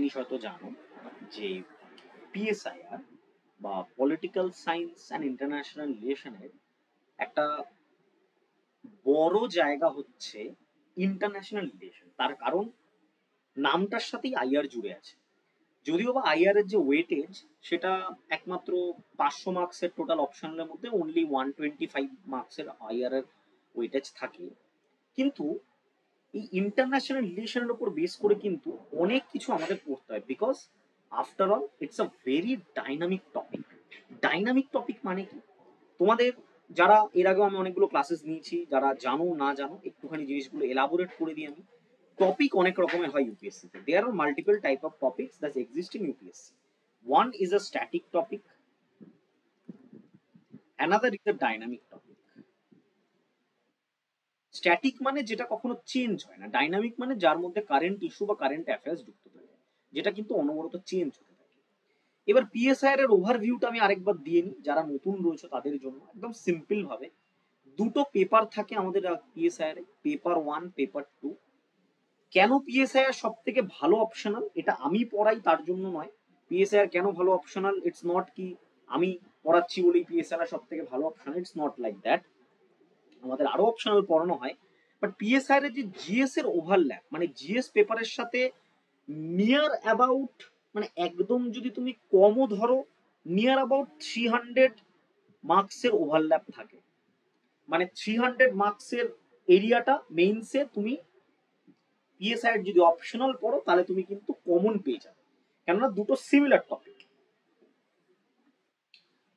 জিনিস হয়তো জানো যে পিএসআইআর বা পলিটিক্যাল সায়েন্স অ্যান্ড ইন্টারন্যাশনাল রিলেশনের একটা বড় জায়গা হচ্ছে ইন্টারন্যাশনাল রিলেশন। তার কারণ নামটার সাথেই আইআর জুড়ে আছে। যদিও বা আইআর এর যে ওয়েটেজ সেটা একমাত্র 500 মার্কসের টোটাল অপশনের মধ্যে অনলি 125 মার্কসের আইআর এর ওয়েটেজ থাকে, কিন্তু এই ইন্টারন্যাশনাল রিলেশনের উপর বেস করে কিন্তু অনেক কিছু আমাদের পড়তে হয়, because after all it's a very dynamic topic. Dynamic topic মানে কি, তোমাদের যারা এর আগেও আমি অনেকগুলো ক্লাসেস নিয়েছি, যারা জানো না জানো একটুখানি জিনিসগুলো এলাবোরেট করে দিই আমি। টপিক অনেক রকমের হয় ইউপিএসসি তে। There are multiple type of topics that exist in UPSC. One is a static topic, another is a dynamic topic. Static মানে যেটা কখনো চেঞ্জ হয় না, ডাইনামিক মানে যার মধ্যে কারেন্ট ইস্যু বা কারেন্ট অ্যাফেয়ার্স যুক্ত থাকে, যেটা কিন্তু অনবরত চেঞ্জ হতে থাকে। এবার পিএসআইআর এর ওভারভিউটা আমি আরেকবার দিয়ে নিই যারা নতুন রয়েছে তাদের জন্য, একদম সিম্পল ভাবে। দুটো পেপার থাকে আমাদের পিএসআইআর এ, পেপার 1, পেপার 2। কেন পিএসআইআর সব থেকে ভালো অপশনাল, এটা আমি পড়াই তার জন্য নয়। পিএসআইআর কেন ভালো অপশনাল, ইটস নট কি আমি পড়াচ্ছি বলেই পিএসআইআর সব থেকে ভালো optional, it's not like that. আমাদের আরো অপশনাল পড়ানো হয়, বাট পিএসআইআর এর যে জিএস এর ওভারল্যাপ, মানে জিএস পেপারের সাথে নিয়ার অ্যাবাউট, মানে একদম যদি তুমি কমও ধরো, নিয়ার অ্যাবাউট 300 মার্কসের ওভারল্যাপ থাকে। মানে 300 মার্কসের এরিয়াটা মেইনসে তুমি পিএসআইআর যদি অপশনাল পড়ো তাহলে তুমি কিন্তু কমন পেয়ে যাবে, কেননা দুটো সিমিলার টপিক।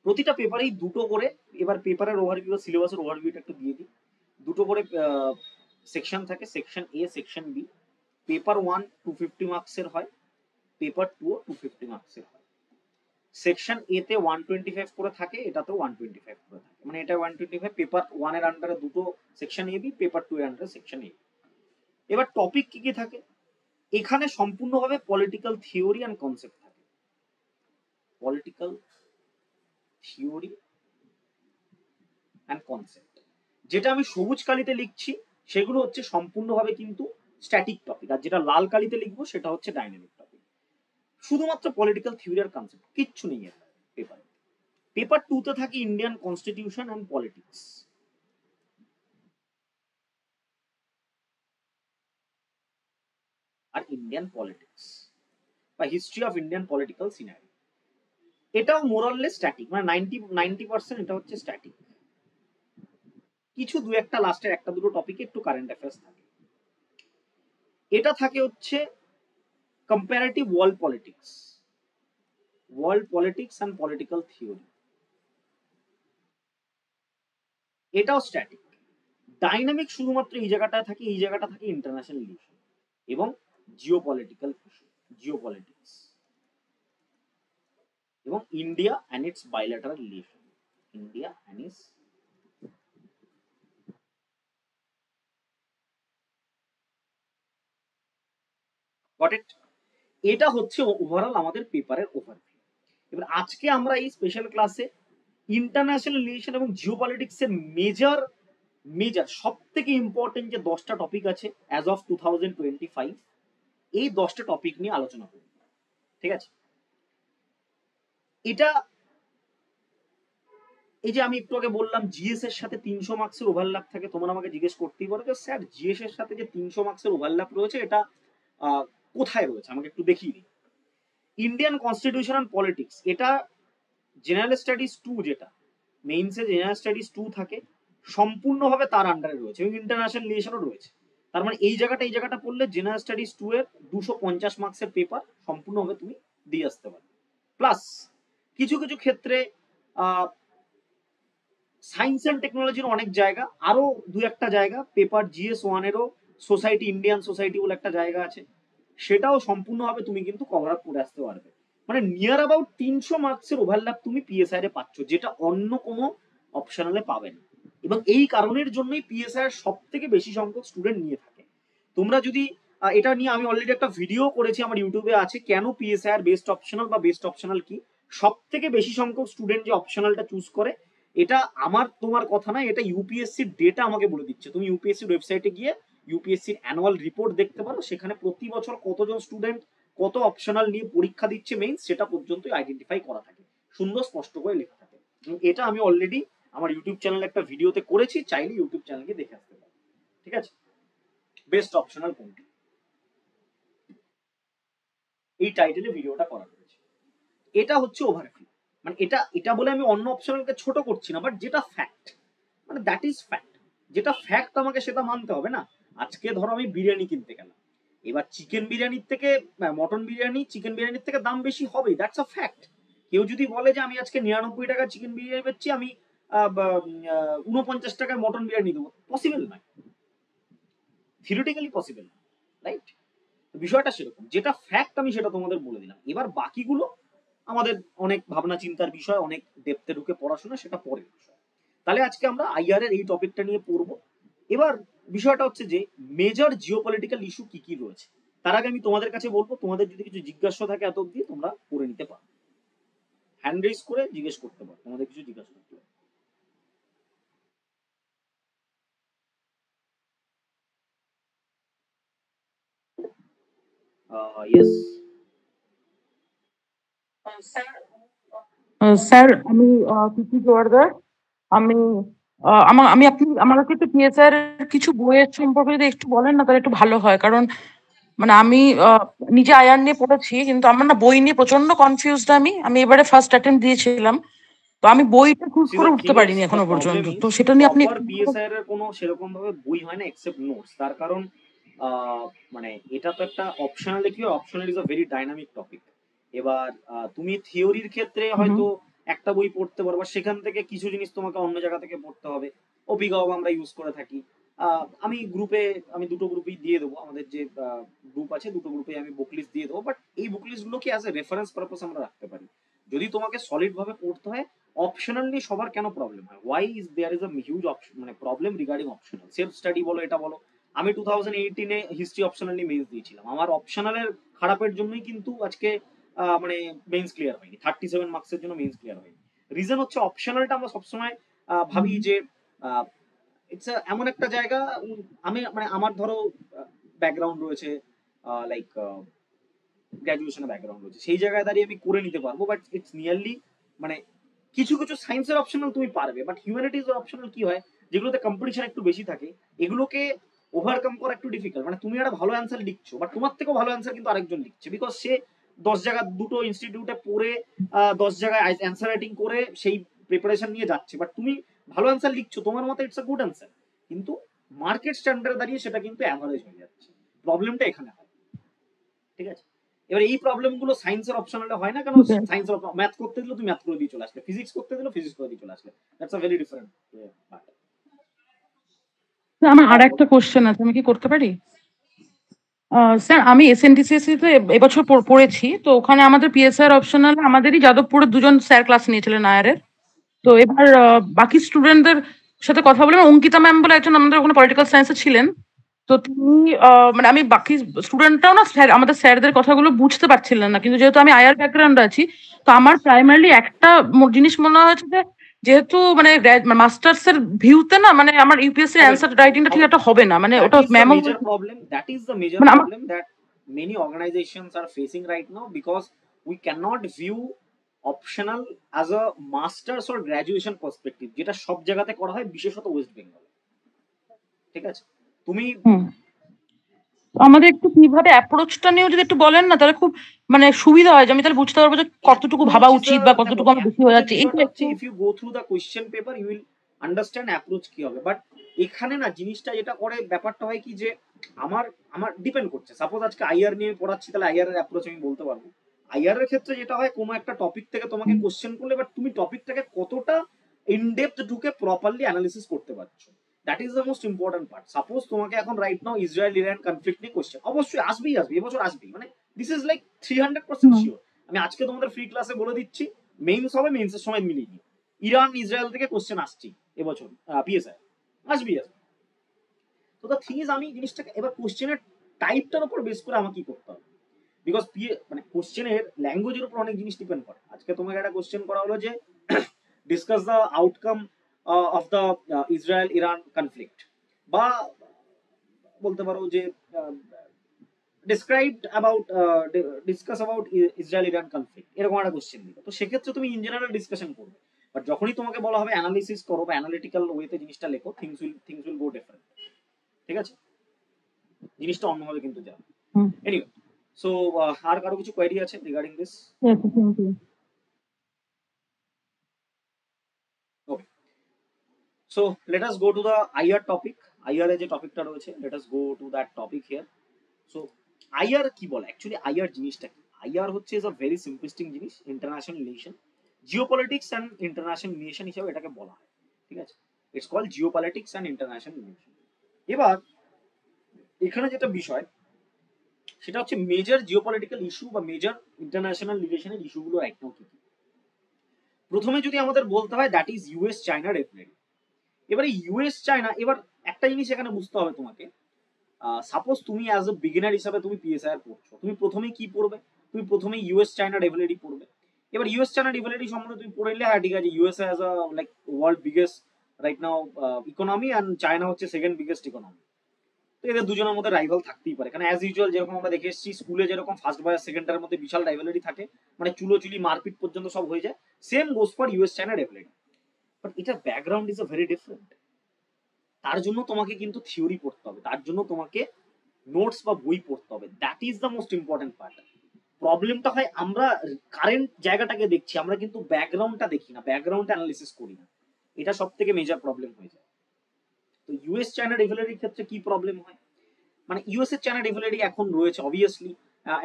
প্রতিটা পেপারেই দুটো করে, এবার পেপারের ওভারভিউ সিলেবাসের ওভারভিউটা একটু দিয়ে দিই। দুটো করে সেকশন থাকে, সেকশন এ, সেকশন বি। পেপার 1 250 মার্কসের হয়, পেপার 2 250 মার্কসের হয়। সেকশন এ তে 125 করে থাকে, এটাতেও 125 করে থাকে, মানে এটা 125। পেপার 1 এর আন্ডারে দুটো সেকশন এ বি, পেপার 2 এর আন্ডারে সেকশন এ। এবার টপিক কি কি থাকে এখানে, সম্পূর্ণভাবে পলিটিক্যাল থিওরি অ্যান্ড কনসেপ্ট থাকে। পলিটিক্যাল থিওরি অ্যান্ড কনসেপ্ট, যেটা আমি সবুজ কালিতে লিখছি সেগুলো হচ্ছে সম্পূর্ণভাবে কিন্তু স্ট্যাটিক টপিক, আর যেটা লাল কালিতে লিখবো সেটা হচ্ছে ডাইনামিক টপিক। শুধুমাত্র পলিটিক্যাল থিওরি আর কনসেপ্ট, কিচ্ছু নেই এর পেপারে। পেপার 2 তে থাকে ইন্ডিয়ান কনস্টিটিউশন অ্যান্ড পলিটিক্স, আর ইন্ডিয়ান পলিটিক্স বা history of Indian political scenery. এটাও মোরাললেস স্ট্যাটিক, মানে 90% এটা হচ্ছে স্ট্যাটিক। কিছু দু একটা লাস্টের একটা দুটো টপিকে একটু কারেন্ট অ্যাফেয়ার্স থাকে। এটা থাকে হচ্ছে comparative world politics, world politics and political theory, এটাও স্ট্যাটিক। ডাইনামিক শুধুমাত্র এই জায়গাটা থাকে, এই জায়গাটা থাকে ইন্টারন্যাশনাল ইস্যু এবং geopolitical issue, geopolitics এবং India and its bilateral relation, India and its got it. এটা হচ্ছে ওভারঅল আমাদের পেপারের ওভারভিউ। এবার আজকে আমরা এই স্পেশাল ক্লাসে ইন্টারন্যাশনাল রিলেশন এবং জিও পলিটিক্স এর মেজর মেজর সব থেকে ইম্পর্টেন্ট যে 10টা টপিক আছে অ্যাজ অফ 2025, এই 10টা টপিক নিয়ে আলোচনা করব। ঠিক আছে, এটা এই যে আমি একটু আগে বললাম জিএস এর সাথে 300 মার্কসের ওভারল্যাপ থাকে, তোমরা আমাকে জিজ্ঞেস করতেই পারো যে স্যার জিএস এর সাথে যে 300 মার্কসের ওভারল্যাপ রয়েছে এটা কোথায় রয়েছে, আমাকে একটু দেখিয়ে দিন। ইন্ডিয়ান কনস্টিটিউশন অ্যান্ড পলিটিক্স, এটা জেনারেল স্টাডিজ 2, যেটা মেইনসে জেনারেল স্টাডিজ 2 থাকে, সম্পূর্ণভাবে তার আন্ডারে রয়েছে এবং ইন্টারন্যাশনাল রিলেশনও রয়েছে। তার মানে এই জায়গাটা পড়লে জেনারেল স্টাডিজ 2 এর 250 মার্কসের পেপার সম্পূর্ণভাবে তুমি দিয়ে আসতে পারো। প্লাস কিছু কিছু ক্ষেত্রে সায়েন্স অ্যান্ড টেকনোলজির অনেক জায়গা, আরো দু একটা জায়গা পেপার জিএস 1 এরও সোসাইটি, ইন্ডিয়ান সোসাইটি বলে একটা জায়গা আছে, সেটাও সম্পূর্ণভাবে তুমি কিন্তু কভার আপ করে আসতে পারবে। মানে নিয়ার অ্যাবাউট 300 মার্কসের ওভারল্যাপ তুমি পিএসআই এ পাচ্ছ, যেটা অন্য কোনো অপশনালে পাবে না। এবং এই কারণের জন্যই পিএসআই এর সব থেকে বেশি সংখ্যক স্টুডেন্ট নিয়ে থাকে। তোমরা যদি এটা নিয়ে আমি অলরেডি একটা ভিডিও করেছি, আমার ইউটিউবে আছে, কেন পিএসআই এর বেস্ট অপশনাল বা বেস্ট অপশনাল কি। সব থেকে বেশি সংখ্যক স্টুডেন্ট যে অপশনালটা চুজ করে, এটা আমার তোমার কথা না, এটা ইউপিএসসির ডেটা আমাকে বলে দিচ্ছে। তুমি ইউপিএসসির ওয়েবসাইটে গিয়ে ইউপিএসসির অ্যানুয়াল রিপোর্ট দেখতে পারো, সেখানে প্রতি বছর কতজন স্টুডেন্ট কত অপশনাল নিয়ে পরীক্ষা দিচ্ছে মেইন, সেটা পর্যন্ত আইডেন্টিফাই করা থাকে, সুন্দর স্পষ্ট করে লেখা থাকে। এটা আমি অলরেডি আমার ইউটিউব চ্যানেলে একটা ভিডিওতে করেছি, চাইলে ইউটিউব চ্যানেলকে দেখে আসতে পারো। ঠিক আছে, বেস্ট অপশনাল কোনটি, এই টাইটেলে ভিডিওটা করা হয়েছে। এটা হচ্ছে ওভারভিউ। মানে এটা এটা বলে আমি অন্য অপশনালকে ছোট করছি না, বাট যেটা ফ্যাক্ট, মানে দ্যাট ইজ ফ্যাক্ট, যেটা ফ্যাক্ট আমাকে সেটা মানতে হবে না। আজকে ধরো আমি বিরিয়ানি কিনতে গেলাম, এবার চিকেন বিরিয়ানির থেকে মটন বিরিয়ানি চিকেন বিরিয়ানির থেকে দাম বেশি হবে, দ্যাটস আ ফ্যাক্ট। কেউ যদি বলে যে আমি আজকে 99 টাকা চিকেন বিরিয়ানি পাচ্ছি, আমি 49 টাকায় মটন বিরিয়ানি দেবো, পসিবল নয়, থিওরিটিক্যালি পসিবল, রাইট? বিষয়টা সেরকম, যেটা ফ্যাক্ট আমি সেটা তোমাদের বলে দিলাম। এবার বাকিগুলো আমাদের অনেক ভাবনা চিন্তার বিষয়, অনেক ডেপথে ঢুকে পড়াশোনা, সেটা পরের বিষয়। তাহলে আজকে আমরা আইআর এর এই টপিকটা নিয়ে পড়বো। এবার বিষয়টা হচ্ছে যে মেজর জিওপলিটিক্যাল ইস্যু কি কি রয়েছে, তার আগে আমি তোমাদের কাছে বলবো, তোমাদের যদি কিছু জিজ্ঞাসা থাকে এত অব্দি তোমরা করে নিতে পারো, হ্যান্ড রেজ করে জিজ্ঞেস করতে পারো, তোমাদের কিছু জিজ্ঞাসা থাকলে। ইয়েস স্যার, আমি তিথি জোয়ারদার। আমি আমি আপনি আমাকে একটু পিএসআর কিছু বইয়ের সম্পর্কে যদি একটু বলেন না, তাহলে একটু ভালো হয়। কারণ মানে আমি নিজে আয়ার নিয়ে পড়েছি, কিন্তু আমার না বই নিয়ে প্রচন্ড কনফিউজড। আমি এবারে ফার্স্ট অ্যাটেম্প দিয়েছিলাম, তো আমি বইটা চুজ সি করে দ্য উঠতে থিং ইজ, পারিনি দ্য এখনো প্রবলেম পর্যন্ত। ইজ তো সেটা নিয়ে আপনি প্রপার একটু পিএসআইআর এর কোনো সেরকম ভাবে বই হয় না এক্সেপ্ট নোটস, তার কারণ মানে এটা তো একটা অপশনাল, কি optional is a very dynamic topic. এবার তুমি থিওরির ক্ষেত্রে হুম হয়তো একটা বই পড়তে পারবা, সেখান থেকে কিছু জিনিস তোমাকে অন্য জায়গা থেকে পড়তে হবে। ওপিগাও আমরা ইউজ করে থাকি। আমি গ্রুপে, আমি দুটো গ্রুপেই দিয়ে দেবো, আমাদের যে গ্রুপ আছে দুটো গ্রুপে আমি বুক লিস্ট দিয়ে দেবো, বাট এই বুক লিস্ট গুলোকে অ্যাজ এ রেফারেন্স পারপাস আমরা রাখতে পারি। যদি তোমাকে সলিড ভাবে পড়তে হয়, অপশনালি সবার কেন প্রবলেম হয়, why is there is a huge option, মানে problem regarding optional, self study বলো এটা বলো। আমি 2018-এ হিস্ট্রি অপশনালি মেন্স দিয়েছিলাম, আমার অপশনালের খারাপের জন্যই কিন্তু আজকে মানে মেন্স ক্লিয়ার হয়নি, 37 মার্কসের জন্য মেন্স ক্লিয়ার হয়নি। রিজন হচ্ছে অপশনালটা আমরা সবসময় ভাবি যে ইটস এমন একটা জায়গা, আমি মানে আমার ধরো ব্যাকগ্রাউন্ড রয়েছে, লাইক গ্র্যাজুয়েশনের ব্যাকগ্রাউন্ড রয়েছে, সেই জায়গায় দাঁড়িয়ে আমি করে নিতে পারবো, বাট ইটস নিয়ারলি মানে কিছু কিছু সায়েন্সের অপশনাল তুমি পারবে, বাট হিউম্যানিটিজ এর অপশনাল কি হয়, যেগুলোতে কম্পিটিশন একটু বেশি থাকে, এগুলোকে ওভারকাম করা একটু ডিফিকাল্ট। মানে তুমি একটা ভালো অ্যান্সার লিখছো, বাট তোমার থেকেও ভালো অ্যান্সার কিন্তু আরেকজন লিখছে, বিকজ সে 10 জায়গা দুটো ইনস্টিটিউটে পড়ে 10 জায়গায় অ্যান্সার রাইটিং করে সেই প্রিপারেশন নিয়ে যাচ্ছে, বাট তুমি ভালো অ্যান্সার লিখছো, তোমার মতে ইটস আ গুড অ্যান্সার, কিন্তু মার্কেট স্ট্যান্ডার্ডে দাঁড়িয়ে সেটা কিন্তু অ্যাভারেজ হয়ে যাচ্ছে। প্রবলেমটা এখানে হয়। ঠিক আছে, এবার এই প্রবলেম গুলো সায়েন্সের অপশনালে হয় না কেন? ঠিক আছে। সায়েন্স ম্যাথ করতে দিলে তুমি ম্যাথ করে দিয়ে চলে আসলে, ফিজিক্স করতে দিলে ফিজিক্স করে দিয়ে চলে আসলে, that's a very different part. আমার আর হ্যাঁ একটা বলো। কোশ্চেন আছে, আমি কি করতে পারি? স্যার, আমি এসএনটিসিএসসি তে এবছর পড়েছি, তো ওখানে আমাদের পিএসআর অপশনাল আমাদেরই যাদবপুরের দুজন স্যার ক্লাস নিয়েছিলেন আয়ারের। তো এবার বাকি স্টুডেন্টদের সাথে কথা বলে, অঙ্কিতা ম্যাম বলে একজন আমাদের ওখানে পলিটিক্যাল সায়েন্সে ছিলেন। তো তিনি মানে আমি বাকি স্টুডেন্টরাও না স্যার আমাদের স্যারদের কথাগুলো বুঝতে পারছিলেন না, কিন্তু যেহেতু আমি আয়ার ব্যাকগ্রাউন্ড আছি, তো আমার প্রাইমারিলি একটা জিনিস মনে হয়েছে যে যেহেতু মানে মাস্টার্স এর ভিউতে না, মানে আমার ইউপিএসসি হবে না, অ্যান্সার রাইটিংটা ঠিক হবে না, একটা হবে না, মানে দ্যাট ওটা ইজ দ্য ম্যামও major problem, that is the major মানে আমার problem that many organizations are facing right now, because we cannot view optional as a masters or graduation perspective, যেটা সব জায়গাতে করা হয়, বিশেষত ওয়েস্ট বেঙ্গল। ঠিক আছে, তুমি হুম, আমাদের একটু কিভাবে অ্যাপ্রোচটা নিয়েও যদি একটু বলেন না, তাহলে খুব মানে সুবিধা হয়, যে আমি তাহলে বুঝতে পারবো যে কতটুকু ভাবা অ্যাপ্রোচ ইজ উচিত আ, বা দেখো কতটুকু আমার বেশি হয়ে অ্যাপ্রোচের যাচ্ছে, এইটা বিষয়টা একটু। হচ্ছে if you go through the question paper you will understand approach কি হবে, বাট এখানে না জিনিসটা যেটা করে ব্যাপারটা হয় কি, যে আমার আমার ডিপেন্ড করছে, সাপোজ আজকে আইআর নিয়ে পড়াচ্ছি, তাহলে আইআর এর অ্যাপ্রোচ আমি বলতে পারবো। আইআর এর ক্ষেত্রে যেটা হয়, কোনো একটা টপিক থেকে তোমাকে কোশ্চেন করলে, বাট তুমি টপিকটাকে কতটা ইনডেপথ ঢুকে প্রপারলি অ্যানালিসিস করতে পারছো, that is the most important part. Suppose তোমাকে এখন right now Israel Iran conflict নিয়ে কোশ্চেন অবশ্যই আসবেই, আসবে এবছর আসবেই, মানে দিস ইজ লাইক 300% শিওর। আমি আজকে তোমাদের ফ্রি ক্লাসে বলে দিচ্ছি, মেইনস হবে, মেইনসের সময় মিলিয়ে নিও, ইরান ইসরায়েল থেকে কোশ্চেন আসছে এবছর পিএসআই, আসবেই আসবে। তো দ্য থিং ইজ, আমি জিনিসটাকে এবার কোশ্চেনের টাইপটার উপর বেস করে আমাকে কি করতে হবে, বিকজ মানে কোশ্চেনের ল্যাঙ্গুয়েজের উপর অনেক জিনিস ডিপেন্ড করে। আজকে তোমাকে একটা কোশ্চেন করা হলো যে discuss the outcome of the Israel Iran conflict, বা বলতে পারো যে described about discuss about Israel Iran conflict, এরকম একটা কোশ্চেন দিল, তো সেক্ষেত্রে তুমি ইন জেনারেল ডিসকাশন করবে। বাট যখনই তোমাকে বলা হবে অ্যানালিসিস করো বা অ্যানালিটিক্যাল ওয়েতে জিনিসটা লেখো, থিংস উইল গো ডিফারেন্ট। ঠিক আছে, জিনিসটা অন্যভাবে কিন্তু যাবে। হুম। এনিওয়ে, সো আর কারো কিছু কোয়েরি আছে regarding this? Yes, thank you. Okay, so let us go to the IR topic. IR এর যে টপিকটা রয়েছে, let us go to that topic here. So IR কি বলে অ্যাকচুয়ালি, আইআর জিনিসটা কি? আইআর হচ্ছে ইজ আ ভেরি সিম্পলিস্টিক জিনিস, international relation, geopolitics and international relation হিসেবে এটাকে বলা হয়। ঠিক আছে, it's called geopolitics and international relation. এবার এখানে যেটা বিষয় সেটা হচ্ছে মেজর জিওপলিটিক্যাল ইস্যু বা মেজর ইন্টারন্যাশনাল রিলেশনের ইস্যুগুলো রাইট নাও কি কি। প্রথমে যদি আমাদের বলতে হয় that is US China definitely. এবারে ইউএস চায়না, এবার একটা জিনিস এখানে বুঝতে হবে তোমাকে, সাপোজ তুমি অ্যাজ এ বিগিনার হিসাবে তুমি পিএসআইআর পড়ছো, তুমি প্রথমে কি পড়বে? তুমি প্রথমে ইউএস চায়না ডেভেলপি পড়বে। এবার ইউএস চায়না ডেভেলপি সম্বন্ধে তুমি পড়ে নিলে, হ্যাঁ ঠিক আছে, USA as a like world biggest right now economy and China হচ্ছে সেকেন্ড বিগেস্ট ইকোনমি। তো এদের দুজনের মধ্যে রাইভাল থাকতেই পারে, কারণ অ্যাজ ইউজুয়াল যেরকম আমরা দেখে এসেছি স্কুলে যেরকম ফার্স্ট বয় সেকেন্ডের মধ্যে বিশাল রাইভালরি থাকে, মানে চুলোচুলি মারপিট পর্যন্ত সব হয়ে যায়, same goes for US China developing. But এটার background is a very different. তার জন্য তোমাকে কিন্তু থিওরি পড়তে হবে, তার জন্য তোমাকে নোটস বা বই পড়তে হবে, that is the most important part. প্রবলেমটা হয় আমরা কারেন্ট জায়গাটাকে দেখছি, আমরা কিন্তু ব্যাকগ্রাউন্ডটা দেখি না, ব্যাকগ্রাউন্ড অ্যানালিসিস করি না, এটা সব থেকে মেজর প্রবলেম হয়ে যায়। তো ইউএস চায়না ডেভেলপির ক্ষেত্রে কি প্রবলেম হয়, মানে ইউএস এর চায়না ডেভেলপি এখন রয়েছে অবভিয়াসলি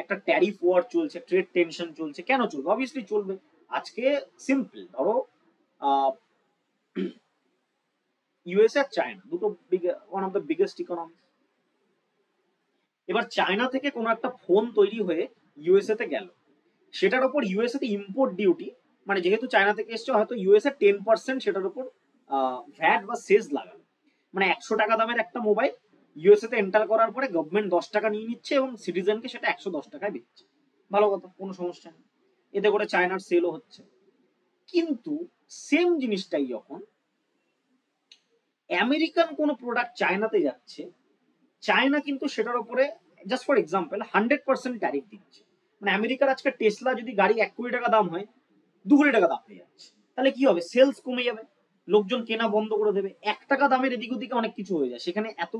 একটা ট্যারিফ ওয়ার চলছে, ট্রেড টেনশন চলছে, কেন চলবে? অবভিয়াসলি চলবে। আজকে সিম্পল ধরো, ইউএস আর চায়না দুটো one of the biggest economy. এবার চায়না থেকে কোনো একটা ফোন তৈরি হয়ে ইউএসএ তে গেল, সেটার উপর ইউএসএ তে ইম্পোর্ট ডিউটি, মানে যেহেতু চায়না থেকে এসছে হয়তো ইউএসএ 10% সেটার উপর ভ্যাট বা সেস লাগালো, মানে 100 টাকা দামের একটা মোবাইল ইউএসএ তে এন্টার করার পরে গভর্নমেন্ট 10 টাকা নিয়ে নিচ্ছে এবং সিটিজেনকে সেটা 110 টাকায় দিচ্ছে। ভালো কথা, কোনো সমস্যা নেই, এতে করে চায়নার সেলও হচ্ছে। কিন্তু সেম জিনিসটাই যখন আমেরিকান কোনো প্রোডাক্ট চায়নাতে যাচ্ছে, চায়না কিন্তু সেটার উপরে জাস্ট ফর এক্সাম্পল 100% ট্যারিফ দিচ্ছে। মানে আমেরিকার আজকে টেসলা যদি গাড়ি 1 কোটি টাকা দাম হয়, 2 কোটি টাকা দাম হয়ে যাচ্ছে, তাহলে কি হবে? সেলস কমে যাবে, লোকজন কেনা বন্ধ করে দেবে। 1 টাকা দামের এদিক ওদিকে অনেক কিছু হয়ে যায়, সেখানে এত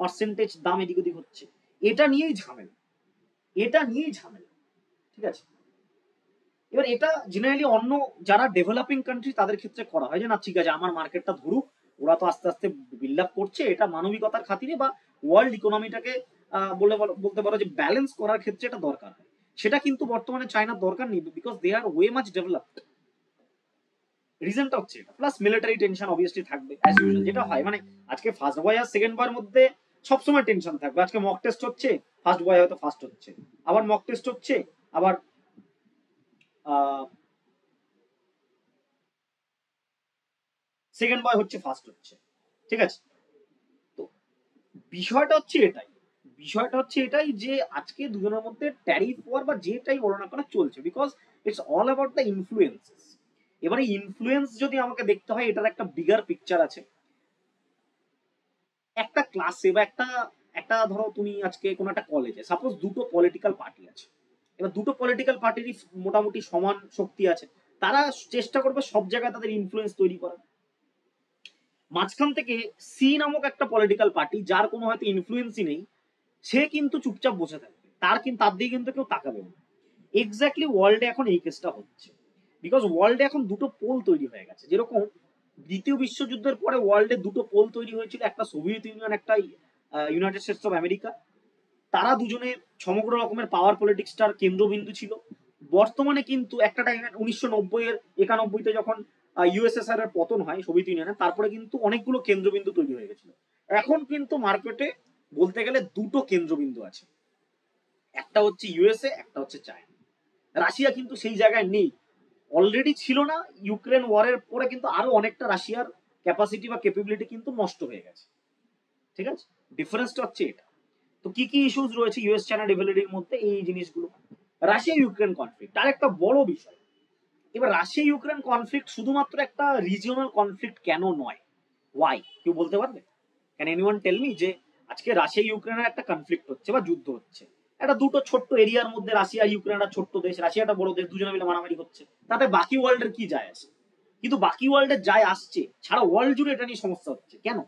পার্সেন্টেজ দাম এদিক ওদিক হচ্ছে, এটা নিয়েই ঝামেলা, এটা নিয়েই ঝামেলা। ঠিক আছে, এবার এটা জেনারেলি অন্য যারা ডেভেলপিং কান্ট্রি তাদের ক্ষেত্রে করা হয় যে না ঠিক আছে আমার মার্কেটটা ধরুক, ওরা তো আস্তে আস্তে বিল্ড আপ করছে, এটা মানবিকতার খাতিরে বা ওয়ার্ল্ড ইকোনমিটাকে বলতে পারো যে ব্যালেন্স করার ক্ষেত্রে এটা দরকার হয়। সেটা কিন্তু বর্তমানে চায়নার দরকার নেই, because they are way much developed. রিজনটা হচ্ছে এটা, প্লাস মিলিটারি টেনশন অবভিয়াসলি থাকবে অ্যাজ ইউজুয়াল, যেটা হয় মানে আজকে ফার্স্ট বয় আর সেকেন্ড বয়ের মধ্যে সবসময় টেনশন থাকবে। আজকে মক টেস্ট হচ্ছে, ফার্স্ট বয় হয়তো ফার্স্ট হচ্ছে, আবার মক টেস্ট হচ্ছে, আবার সেকেন্ড বয় হচ্ছে ফার্স্ট হচ্ছে। ঠিক আছে, তো বিষয়টা হচ্ছে এটাই, বিষয়টা হচ্ছে এটাই যে আজকে দুজনের মধ্যে ট্যারিফ ওয়ার বা যেটাই বলো না কেন চলছে, because it's all about the influences. এবারে ইনফ্লুয়েন্স যদি আমাকে দেখতে হয়, এটার একটা বিগার পিকচার আছে। একটা ক্লাসে বা একটা একটা ধরো তুমি আজকে কোনো একটা কলেজে সাপোজ দুটো পলিটিক্যাল পার্টি আছে, এবার দুটো পলিটিক্যাল পার্টিরই মোটামুটি সমান শক্তি আছে, তারা চেষ্টা করবে সব জায়গায় তাদের ইনফ্লুয়েন্স তৈরি করার। মাঝখান থেকে সি নামক একটা পলিটিক্যাল পার্টি, যার কোনো হয়তো ইনফ্লুয়েন্সই নেই, সে কিন্তু চুপচাপ বসে থাকবে, তার দিকে কিন্তু কেউ তাকাবে না। এক্স্যাক্টলি ওয়ার্ল্ডে এখন এই কেসটা হচ্ছে, বিকজ ওয়ার্ল্ডে এখন দুটো পোল তৈরি হয়ে গেছে। যেরকম দ্বিতীয় বিশ্বযুদ্ধের পরে ওয়ার্ল্ডে দুটো পোল তৈরি হয়েছিল, একটা সোভিয়েত ইউনিয়ন, একটা ইউনাইটেড স্টেটস অফ আমেরিকা। তারা দুজনে সমগ্র রকমের পাওয়ার পলিটিক্সটার কেন্দ্রবিন্দু ছিল। বর্তমানে কিন্তু একটা টাইম 1990-91 যখন ইউএসএসআর এর পতন হয় সোভিয়েত ইউনিয়নের, তারপরে কিন্তু অনেকগুলো কেন্দ্রবিন্দু তৈরি হয়ে গেছিল। এখন কিন্তু মার্কেটে বলতে গেলে দুটো কেন্দ্রবিন্দু আছে, একটা হচ্ছে ইউএসএ, একটা হচ্ছে চায়না। রাশিয়া কিন্তু সেই জায়গায় নেই, অলরেডি ছিল না, ইউক্রেন ওয়ারের পরে কিন্তু আরো অনেকটা রাশিয়ার ক্যাপাসিটি বা ক্যাপাবিলিটি কিন্তু নষ্ট হয়ে গেছে। ঠিক আছে, ডিফারেন্সটা হচ্ছে এটা। তো কি কি ইস্যুস রয়েছে ইউএস চায়না ডেভেলপিং মধ্যে, এই জিনিসগুলো। রাশিয়া ইউক্রেন কনফ্লিক্ট আর একটা বড় বিষয়। এবার রাশিয়া ইউক্রেন কনফ্লিক্ট শুধুমাত্র একটা রিজিওনাল কনফ্লিক্ট কেন নয়, ওয়াই, কেউ বলতে পারবে? ক্যান এনিওয়ান টেল মি যে আজকে রাশিয়া ইউক্রেনের একটা কনফ্লিক্ট হচ্ছে বা যুদ্ধ হচ্ছে, একটা দুটো ছোট্ট এরিয়ার মধ্যে রাশিয়া ইউক্রেন একটা ছোট্ট দেশ, রাশিয়াটা বড় দেশ, দুজনে মিলে মারামারি হচ্ছে, তাতে বাকি ওয়ার্ল্ডের কি যায় আসে? কিন্তু বাকি ওয়ার্ল্ডের যায় আসছে, সারা ওয়ার্ল্ড জুড়ে এটা নিয়ে সমস্যা হচ্ছে কেন?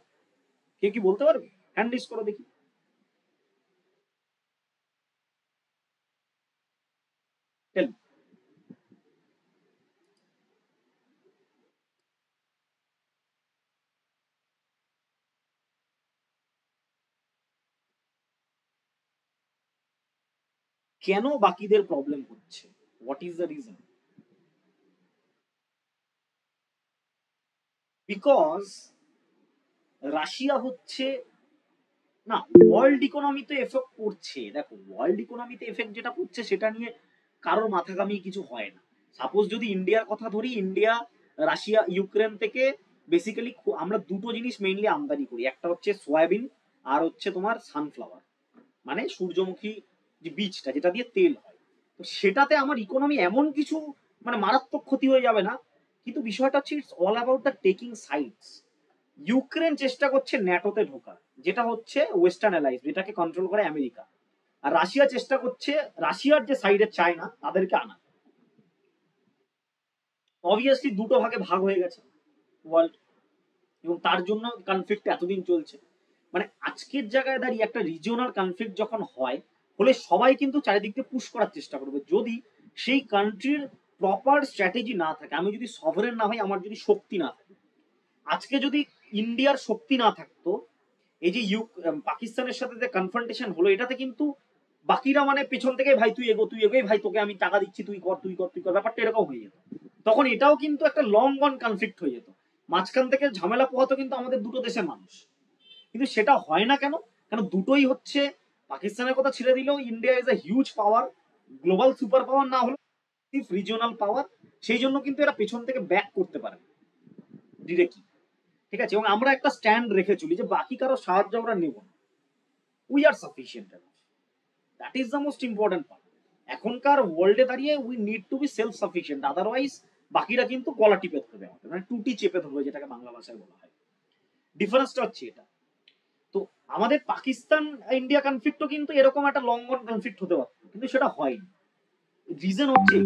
কে কি বলতে পারবে? হ্যান্ড রেজ করো দেখি। Tell me. কেন বাকিদের প্রবলেম হচ্ছে? What is the reason? Because Russia হচ্ছে, না, ওয়ার্ল্ড ইকোনমিতে এফেক্ট করছে। দেখো, ওয়ার্ল্ড ইকোনমিতে এফেক্ট যেটা করছে সেটা নিয়ে কারোর মাথা ঘামিয়ে কিছু হয় না। সাপোজ যদি ইন্ডিয়ার কথা ধরি, ইন্ডিয়া রাশিয়া ইউক্রেন থেকে বেসিক্যালি আমরা দুটো জিনিস মেইনলি আমদানি করি, একটা হচ্ছে সয়াবিন আর হচ্ছে তোমার সানফ্লাওয়ার, মানে সূর্যমুখী যে বীজটা যেটা দিয়ে তেল হয়। তো সেটাতে আমার ইকোনমি এমন কিছু মানে মারাত্মক ক্ষতি হয়ে যাবে না, কিন্তু বিষয়টা হচ্ছে it's all about the taking sides. Ukraine চেষ্টা করছে ন্যাটোতে ঢোকার, যেটা হচ্ছে ওয়েস্টার্ন অ্যালাইজ, যেটাকে কন্ট্রোল করে আমেরিকা। আর রাশিয়া চেষ্টা করছে রাশিয়ার যে সাইডে চায়না তাদেরকে আনা। অবভিয়াসলি দুটো ভাগে ভাগ হয়ে গেছে ওয়ার্ল্ড, এবং তার জন্য কনফ্লিক্ট এতদিন চলছে। মানে আজকের জায়গায় দাঁড়িয়ে একটা রিজিওনাল কনফ্লিক্ট যখন হয়, হলে সবাই কিন্তু চারিদিক দিয়ে পুশ করার চেষ্টা করবে, যদি সেই কান্ট্রির প্রপার স্ট্র্যাটেজি না থাকে। আমি যদি সভারেন না হই, আমার যদি শক্তি না থাকে, আজকে যদি ইন্ডিয়ার শক্তি না থাকতো, এই যে পাকিস্তানের সাথে যে কনফ্রন্টেশন হলো, এটাতে কিন্তু বাকিরা মানে পেছন থেকে ভাই তুই এগো তুই এগোই, ভাই তোকে আমি টাকা দিচ্ছি, তুই কর তুই কর তুই কর, ব্যাপারটা এরকম হয়ে যেত। তখন এটাও কিন্তু একটা লং গন কনফ্লিক্ট হয়ে যেত, মাঝখান থেকে ঝামেলা পোহাতো কিন্তু আমাদের দুটো দেশের মানুষ। কিন্তু সেটা হয় না কেন? কেন দুটোই হচ্ছে, পাকিস্তানের কথা ছেড়ে দিলেও India is a huge power, global super power না হলে রিজিওনাল পাওয়ার। সেই জন্য কিন্তু এরা পেছন থেকে ব্যাক করতে পারে ডিরেক্টলি, ঠিক আছে? এবং আমরা একটা স্ট্যান্ড রেখে চলি যে বাকি কারো সাহায্য আমরা নেব না, we are sufficient. That is the most important part. এখনকার ওয়ার্ল্ডে দাঁড়িয়ে we need to B self sufficient, otherwise বাকিরা কিন্তু গলা টিপে ধরবে আমাদের, মানে টুটি চেপে ধরবে, যেটাকে বাংলা ভাষায় বলা হয়। ডিফারেন্সটা হচ্ছে এটা। তো আমাদের পাকিস্তান ইন্ডিয়া কনফ্লিক্টও কিন্তু এরকম একটা লং রান কনফ্লিক্ট হতে পারত, কিন্তু সেটা হয়নি। রিজন হচ্ছে,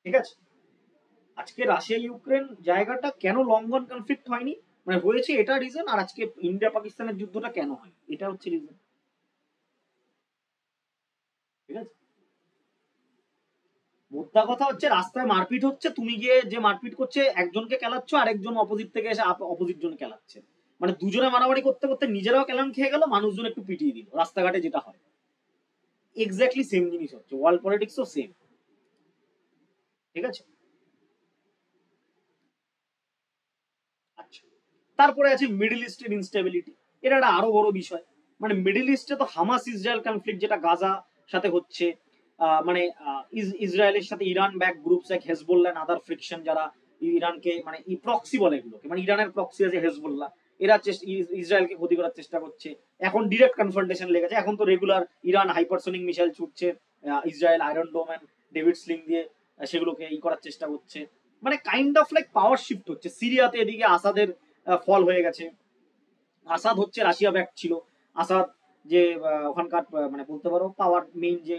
ঠিক আছে, আজকে রাশিয়া ইউক্রেন জায়গাটা কেন লং রান কনফ্লিক্ট হয়নি, মানে হয়েছে এটা রিজন। আর আজকে ইন্ডিয়া পাকিস্তানের যুদ্ধটা কেন হয়, এটা হচ্ছে রিজন, ঠিক আছে? মোদ্দা কথা হচ্ছে, রাস্তায় মারপিট হচ্ছে, তুমি গিয়ে যে মারপিট করছে একজনকে কেলাচ্ছ, আরেকজন অপোজিট থেকে এসে অপোজিট জন কেলাচ্ছে, মানে দুজনে মারামারি করতে করতে নিজেরাও কেলান খেয়ে গেল, মানুষজন একটু পিটিয়ে দিল রাস্তাঘাটে, যেটা হয় এক্স্যাক্টলি সেম জিনিস হচ্ছে, ওয়ার্ল্ড পলিটিক্সও সেম, ঠিক আছে? আচ্ছা, তারপরে আছে মিডল ইস্টের ইনস্টেবিলিটি। এটা একটা আরো বড় বিষয়। মানে মিডল ইস্টে তো হামাস ইসরায়েল কনফ্লিক্ট, যেটা গাজা সাথে হচ্ছে, মানে ইসরায়েলের সাথে ইরান ব্যাক গ্রুপস এক হেজবোল্লাহ আদার ফ্রিকশন, যারা ইরানকে মানে প্রক্সি বলে এগুলোকে, মানে ইরানের প্রক্সি আছে হেজবোল্লাহ, এরা ইসরায়েলকে ক্ষতি করার চেষ্টা করছে। এখন ডিরেক্ট কনফ্রন্টেশন লেগেছে, এখন তো রেগুলার ইরান হাইপারসোনিক মিসাইল ছুটছে, Israel iron dome and David sling দিয়ে সেগুলোকে করার চেষ্টা করছে। মানে kind of like power shift হচ্ছে। সিরিয়াতে এদিকে আসাদের ফল হয়ে গেছে, আসাদ হচ্ছে রাশিয়া ব্যাক ছিল, আসাদ যে ওখানকার মানে বলতে পারো পাওয়ার মেইন যে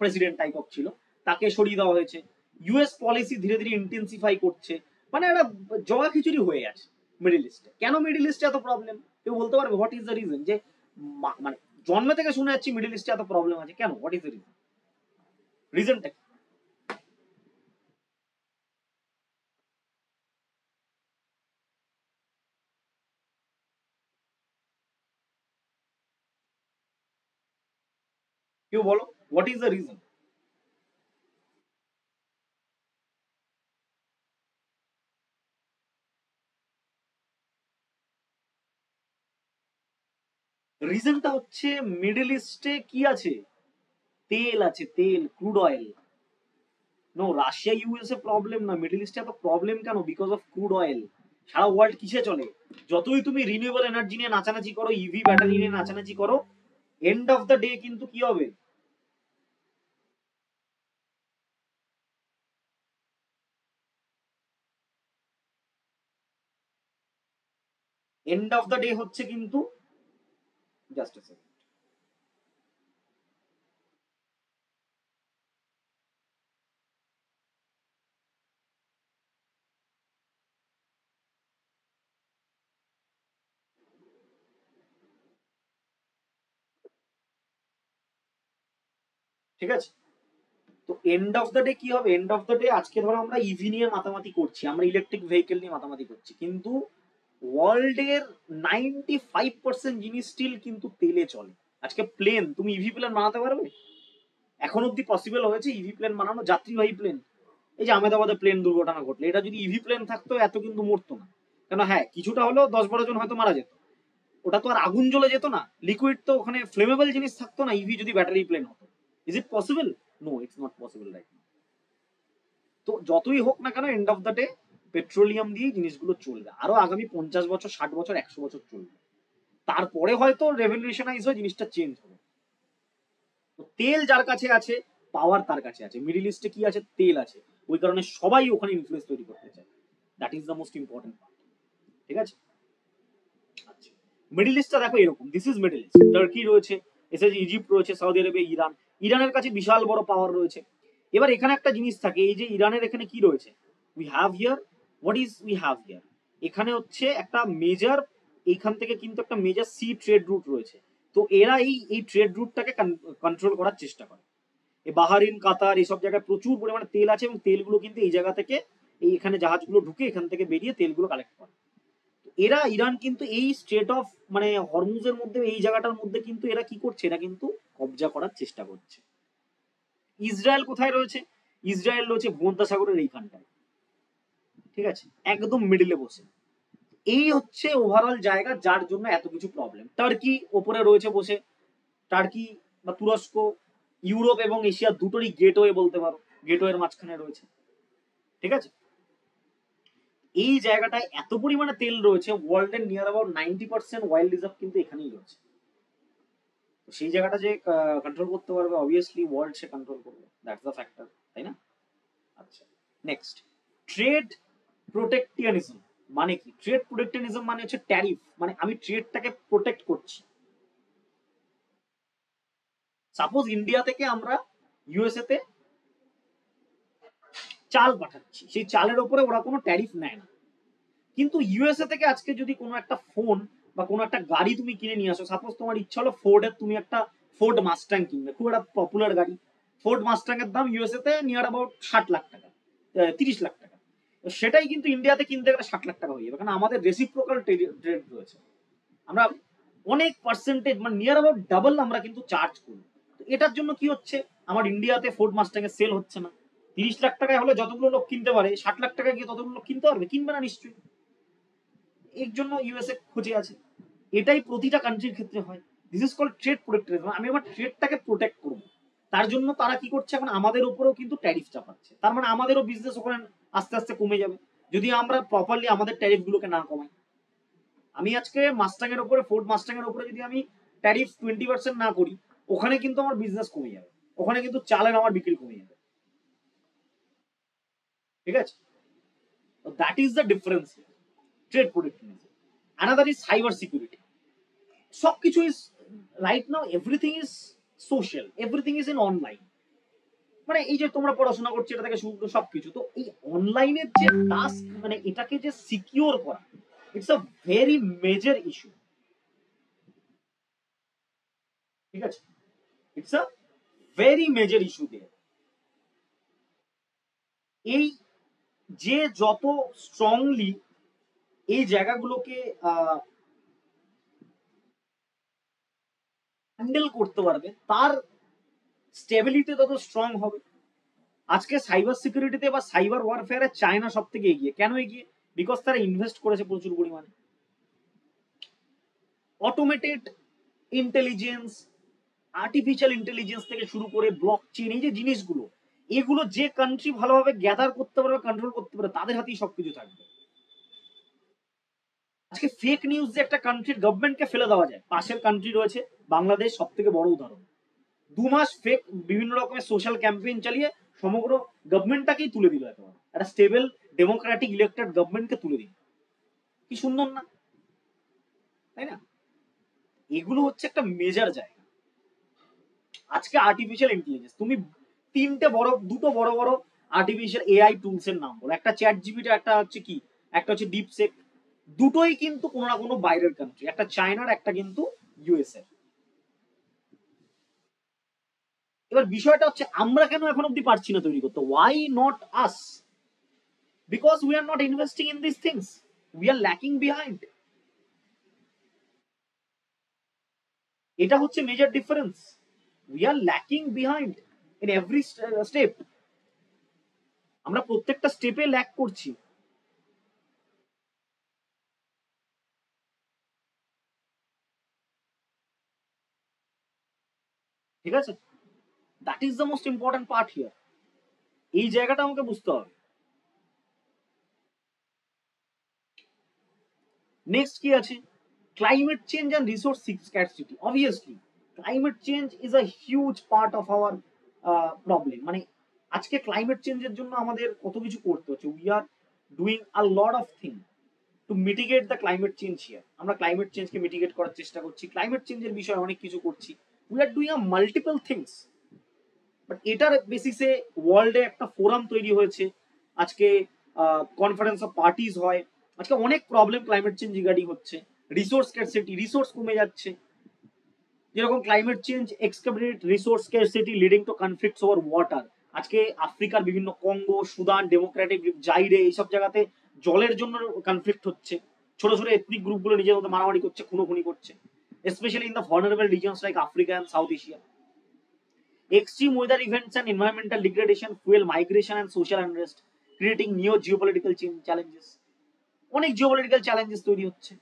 প্রেসিডেন্ট টাইপ অফ ছিল, তাকে সরিয়ে দেওয়া হয়েছে। ইউএস পলিসি ধীরে ধীরে ইন্টেন্সিফাই করছে, মানে একটা জগা খিচুড়ি হয়ে আছে মিডিল ইস্টে। কেন মিডিল ইস্টে এত প্রবলেম, কেউ বলতে পারবে? What is the reason? যে মানে জন্ম থেকে শুনে যাচ্ছি মিডিল ইস্টে এত প্রবলেম আছে কেন? What is the reason? রিজনটা কেউ বলো, হোয়াট ইজ দ্য রিজন? রিজনটা হচ্ছে মিডল ইস্টে কি আছে? তেল আছে, তেল, crude oil. No, Russia USA problem না, মিডল ইস্টে এত প্রবলেম কেন? Because of crude oil. সারা ওয়ার্ল্ড কিসে চলে? যতই তুমি রিনিউয়েবল এনার্জি নিয়ে নাচানাচি করো, ইভি ব্যাটারি নিয়ে নাচানাচি করো, এন্ড অফ দ্য ডে কিন্তু কি হবে, এন্ড অফ দ্য ডে হচ্ছে কিন্তু, জাস্ট এ সেকেন্ড, ঠিক আছে। তো এন্ড অফ দ্য ডে কি হবে, এন্ড অফ দ্য ডে আজকে ধরো আমরা ইভি নিয়ে মাতামাতি করছি, আমরা ইলেকট্রিক ভেহিকেল নিয়ে মাতামাতি করছি, কিন্তু ওয়ার্ল্ডের 95% জিনিস স্টিল কিন্তু তেলে চলে। আজকে প্লেন, তুমি ইভি প্লেন বানাতে পারবে? এখন অব্দি পসিবল হয়েছে ইভি প্লেন বানানো, যাত্রীবাহী প্লেন? এই যে আহমেদাবাদে প্লেন দুর্ঘটনা ঘটলো, এটা যদি ইভি প্লেন থাকতো এত কিন্তু মরতো না। কেন, হ্যাঁ কিছুটা হলেও 10-12 জন হয়তো মারা যেত, ওটা তো আর আগুন জ্বলে যেত না, লিকুইড তো ওখানে ফ্লেমেবল জিনিস থাকতো না, ইভি যদি ব্যাটারি প্লেন হতো। Is it possible? No, it's not possible right. তো যতই হোক না কেন end of the day petroleum দিয়েই জিনিসগুলো চলবে, আরো আগামী 50 বছর, 60 বছর, 100 বছর চলবে। তারপরে হয়তো রেভলিউশনাইজ হয়ে জিনিসটা চেঞ্জ হবে। তো তেল যার কাছে আছে, পাওয়ার তার কাছে আছে। মিডিল ইস্টে কি আছে, তেল আছে, ওই কারণে সবাই ওখানে ইনফ্লুয়েন্স তৈরি করতে চায়। That is the most important part. ঠিক আছে। আচ্ছা, মিডিল ইস্টটা দেখো এরকম, this is middle east. Turkey রয়েছে, এসেছে ইজিপ্ট রয়েছে, সৌদি আরবিয়া, ইরান। ইরানের কাছে বিশাল বড় পাওয়ার রয়েছে। এবার এখানে একটা জিনিস থাকে, এই যে ইরানের এখানে কি রয়েছে, we have here, what is we have here, এখানে হচ্ছে একটা মেজর, এইখান থেকে কিন্তু একটা মেজর সি ট্রেড রুট রয়েছে। তো এরা এই এই ট্রেড রুটটাকে কন্ট্রোল করার চেষ্টা করে। এই বাহারিন, কাতার, এইসব জায়গায় প্রচুর পরিমাণে তেল আছে, এবং তেলগুলো কিন্তু এই জায়গা থেকে, এই এখানে জাহাজগুলো ঢুকে এখান থেকে বেরিয়ে তেলগুলো কালেক্ট করে। এরা, ইরান কিন্তু এই স্ট্রেট অফ মানে হরমুজের মধ্যে, এই জায়গাটার মধ্যে কিন্তু এরা কি করছে, এরা কিন্তু কবজা করার চেষ্টা করছে। ইসরায়েল কোথায় রয়েছে, ইসরায়েল রয়েছে ভূমধ্যসাগরের এইখানটায়, ঠিক আছে, একদম মিডিলে বসে। এই হচ্ছে ওভারঅল জায়গা যার জন্য এত কিছু প্রবলেম। টার্কি ওপরে রয়েছে বসে, টার্কি বা তুরস্ক ইউরোপ এবং এশিয়া দুটোরই গেটওয়ে বলতে পারো, গেটওয়ের মাঝখানে রয়েছে, ঠিক আছে। এই জায়গাটায় এত পরিমাণে তেল রয়েছে, ওয়ার্ল্ডের নিয়ার অ্যাবাউট 90% ওয়াইল্ড রিজার্ভ কিন্তু এখানেই রয়েছে। তো সেই জায়গাটা যে কন্ট্রোল করতে পারবে, অবভিয়াসলি ওয়ার্ল্ড সে কন্ট্রোল করবে, দ্যাটস দ্য ফ্যাক্টর, তাই না? আচ্ছা, নেক্সট, ট্রেড প্রোটেকশনিজম মানে কি? ট্রেড প্রোটেকশনিজম মানে হচ্ছে ট্যারিফ, মানে আমি ট্রেডটাকে প্রোটেক্ট করছি। সাপোজ ইন্ডিয়া থেকে আমরা ইউএসএ তে চাল পাঠাচ্ছি, সেই চালের উপরে ওরা কোনো ট্যারিফ নেয় না। কিন্তু ইউএসএ থেকে আজকে যদি কোনো একটা ফোন বা কোনো একটা গাড়ি তুমি কিনে নিয়ে আসো, সাপোজ তোমার ইচ্ছা হলো ফোর্ডের, তুমি একটা ফোর্ড মাস্টাং কিনবে, খুব একটা পপুলার গাড়ি। ফোর্ড মাস্টাং এর দাম ইউএসএ তে নিয়ার অ্যাবাউট 60 লাখ টাকা, 30 লাখ টাকা। সেটাই কিন্তু ইন্ডিয়াতে কিনতে গেলে 60 লাখ টাকা হয়ে যাবে, কারণ আমাদের রেসিপ্রোকাল ট্রেড রয়েছে। আমরা অনেক পার্সেন্টেজ, মানে নিয়ার অ্যাবাউট ডাবল আমরা কিন্তু চার্জ করি। তো এটার জন্য কি হচ্ছে, আমার ইন্ডিয়াতে ফোর্ড মাস্টাং এর সেল হচ্ছে না। 30 লাখ টাকায় হলে যতগুলো লোক কিনতে পারে, 60 লাখ টাকায় গিয়ে ততগুলো লোক কিনতে পারবে? কিনবে না নিশ্চয়ই। এর জন্য ইউএসএ খুঁজে আছে। এটাই প্রতিটা কান্ট্রির ক্ষেত্রে হয়। This is called trade protectorism. আমি আমার ট্রেডটাকে প্রোটেক্ট করবো, তার জন্য তারা কি করছে, এখন আমাদের উপরেও কিন্তু ট্যারিফ চাপাচ্ছে। তার মানে আমাদেরও বিজনেস ওখানে আস্তে আস্তে কমে যাবে, যদি আমরা প্রপারলি আমাদের ট্যারিফ গুলোকে না কমাই। আমি আজকে মাস্টাং এর উপরে, ফোর্ড মাস্টাং এর উপরে যদি আমি ট্যারিফ 20% না করি, ওখানে কিন্তু আমার বিজনেস কমে যাবে, ওখানে কিন্তু চালের আমার বিক্রি কমে যাবে, ঠিক আছে। That is the difference, trade protectionism. Another is cyber security. সবকিছু is, right now everything is social, everything is in online. মানে এই যে তোমরা পড়াশোনা করছো, এটা থেকে শুরু করে সবকিছু, তো এই অনলাইনের যে টাস্ক, মানে এটাকে যে সিকিউর করা, it's a very major issue, ঠিক আছে। It's a very major issue there. এই যে যত স্ট্রংলি এই জায়গাগুলোকে হ্যান্ডেল করতে পারবে, তার স্টেবিলিটি তত স্ট্রং হবে। আজকে সাইবার সিকিউরিটিতে বা সাইবার ওয়ারফেয়ারে চায়না সব থেকে এগিয়ে। কেন এগিয়ে? বিকজ তারা ইনভেস্ট করেছে প্রচুর পরিমাণে। অটোমেটেড ইন্টেলিজেন্স, আর্টিফিশিয়াল ইন্টেলিজেন্স থেকে শুরু করে ব্লক চেইন, এই যে জিনিসগুলো, এগুলো যে কান্ট্রি ভালোভাবে গ্যাদার করতে পারবে, কন্ট্রোল করতে পারবে, তাদের হাতেই সবকিছু থাকবে। আজকে ফেক নিউজ যে একটা কান্ট্রির গভর্নমেন্টকে ফেলে দেওয়া যায়, পাশের কান্ট্রি রয়েছে বাংলাদেশ, সব থেকে বড় উদাহরণ। 2 মাস ফেক বিভিন্ন রকমের সোশ্যাল ক্যাম্পেইন চালিয়ে সমগ্র গভর্নমেন্টটাকেই তুলে দিল, একেবারে একটা স্টেবল ডেমোক্রেটিক ইলেক্টেড গভর্নমেন্টকে তুলে দিল। কি সুন্দর না, তাই না? এগুলো হচ্ছে একটা মেজর জায়গা। আজকে আর্টিফিশিয়াল ইন্টেলিজেন্স, তুমি দুটো বড় বড় আর্টিফিশিয়াল এআই টুলস এর নাম বলো। একটা চ্যাট জিপিটি, একটা হচ্ছে কি, একটা হচ্ছে ডিপসেক। দুটোই কিন্তু কোনো না কোনো বাইরের কান্ট্রি, একটা চায়নার, একটা কিন্তু ইউএসএ। এবার বিষয়টা হচ্ছে আমরা কেন এখন অব্দি পারছি না তৈরি করতে? Why not us? Because we are not investing in this things, we are lacking behind. এটা হচ্ছে major difference. We are lacking behind in every step. আমরা প্রত্যেকটা স্টেপে ল্যাক করছি। ঠিক আছে, that is the most important part here. এই জায়গাটা আমাকে বুঝতে হবে। নেক্সট কি আছে? Climate change and resource scarcity. Obviously climate change is a huge part of our problem. মানে আজকে ক্লাইমেট চেঞ্জের জন্য আমাদের কত কিছু করতে হচ্ছে। We are doing a lot of thing to mitigate the climate change here. আমরা ক্লাইমেট চেঞ্জকে মিটিগেট করার চেষ্টা করছি, ক্লাইমেট চেঞ্জের বিষয়ে অনেক কিছু করছি। We are doing a multiple things. But এটার বেসিসে ওয়ার্ল্ডে একটা ফোরাম তৈরি হয়েছে, আজকে কনফারেন্স অফ পার্টিজ হয়, আজকে অনেক প্রবলেম ক্লাইমেট চেঞ্জ রিগার্ডিং হচ্ছে। রিসোর্স স্ক্যারসিটি, রিসোর্স কমে যাচ্ছে। যেরকম climate change excavate resource scarcity leading to conflicts over water. আজকে আফ্রিকার বিভিন্ন কঙ্গো, সুদান, ডেমোক্রেটিক জাইরে, এইসব জায়গাতে জলের জন্য কনফ্লিক্ট হচ্ছে। ছোট ছোট এথনিক গ্রুপগুলো নিজের মধ্যে মারামারি করছে, খুনোখুনি করছে, specially in the vulnerable regions like Africa and South Asia. Extreme weather events and environmental degradation fuel migration and social unrest, creating new geopolitical challenges. অনেক জিওপলিটিক্যাল চ্যালেঞ্জেস তৈরি হচ্ছে।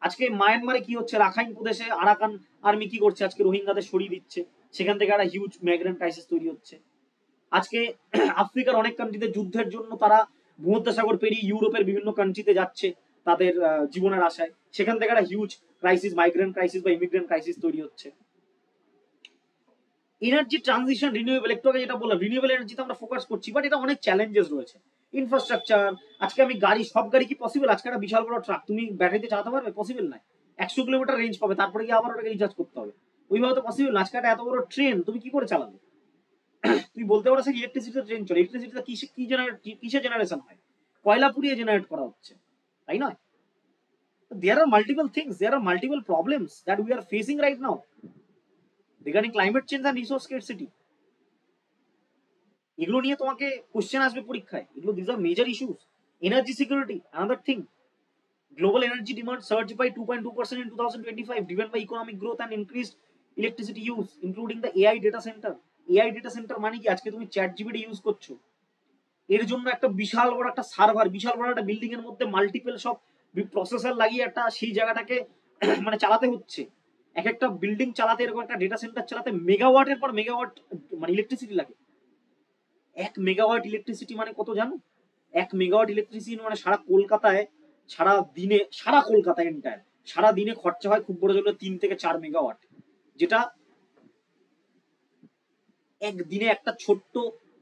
আজকে মায়ানমারে কি হচ্ছে, রাখাইন প্রদেশে আরাকান আর্মি কি করছে, আজকে রোহিঙ্গাদের সরিয়ে দিচ্ছে, সেখান থেকে একটা হিউজ মাইগ্রেন্ট ক্রাইসিস তৈরি হচ্ছে। আজকে আফ্রিকার অনেক কান্ট্রিতে যুদ্ধের জন্য তারা ভূমধ্যসাগর পেরিয়ে ইউরোপের বিভিন্ন কান্ট্রিতে যাচ্ছে তাদের জীবনের আশায়, সেখান থেকে একটা হিউজ ক্রাইসিস, মাইগ্রেন্ট ক্রাইসিস বা ইমিগ্রেন্ট ক্রাইসিস তৈরি হচ্ছে। এনার্জি ট্রানজিশন, রিনিউয়েবল, একটু আগে যেটা বললাম, রিনিউয়েবল এনার্জিতে আমরা ফোকাস করছি, বাট এটা অনেক চ্যালেঞ্জেস রয়েছে। ইনফ্রাস্ট্রাকচার, আজকে আমি গাড়ি, সব গাড়ি কি পসিবল? আজকে একটা বিশাল বড় ট্রাক তুমি ব্যাটারিতে চালাতে পারবে? পসিবল নয়। 100 কিলোমিটার রেঞ্জ পাবে, তারপরে গিয়ে আবার ওটাকে রিচার্জ করতে হবে। ওইভাবে তো পসিবল না। আজকে একটা এত বড় ট্রেন তুমি কি করে চালাবে? তুমি বলতে পারো স্যার ইলেকট্রিসিটি ট্রেন চলে, ইলেকট্রিসিটিটা কিসে জেনারেশন হয়? কয়লা পুড়িয়ে জেনারেট করা হচ্ছে, তাই নয়? There are multiple things, there are multiple problems that we are facing right now regarding climate change and resource scarcity. এগুলো নিয়ে তোমাকে কোশ্চেন আসবে পরীক্ষায়। এগুলো this are major issues. Energy security, another thing. Global energy demand surged by 2.2% in 2025, driven by economic growth and increased electricity use, including the AI data center. AI data center মানে কি? আজকে তুমি chat GPT use করছো, এর জন্য একটা বিশাল বড় একটা সার্ভার, বিশাল বড় একটা বিল্ডিং এর মধ্যে মাল্টিপল সব প্রসেসর লাগিয়ে একটা সেই জায়গাটাকে মানে চালাতে হচ্ছে। এক একটা বিল্ডিং চালাতে, এরকম একটা ডেটা সেন্টার চালাতে মেগাওয়াটের পর মেগাওয়াট মানে ইলেকট্রিসিটি লাগে। 1 মেগাওয়াট ইলেকট্রিসিটি মানে কত জানো? 1 মেগাওয়াট ইলেকট্রিসিটি মানে সারা কলকাতায়, সারা কলকাতায় এন্টায়ার সারা দিনে খরচা হয় খুব বড় জন্য 3 থেকে 4 মেগাওয়াট, যেটা একদিনে একটা ছোট্ট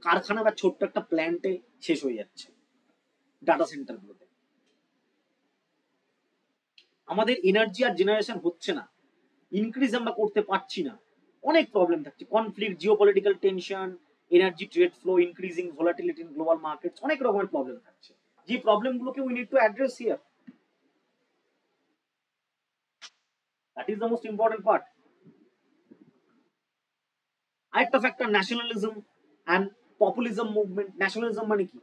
কারখানা বা ছোট্ট একটা প্ল্যান্টে শেষ হয়ে যাচ্ছে ডাটা সেন্টার গুলোতে। আমাদের এনার্জি আর জেনারেশন হচ্ছে না, ইনক্রিজ আমরা করতে পারছি না, অনেক প্রবলেম থাকছে। Conflict, geopolitical tension, energy trade flow, increasing volatility in global markets, অনেক রকমের প্রবলেম থাকছে। যে প্রবলেমগুলোকে we need to address here, that is the most important part. আরেকটা factor, nationalism and populism movement. Nationalism মানে কি?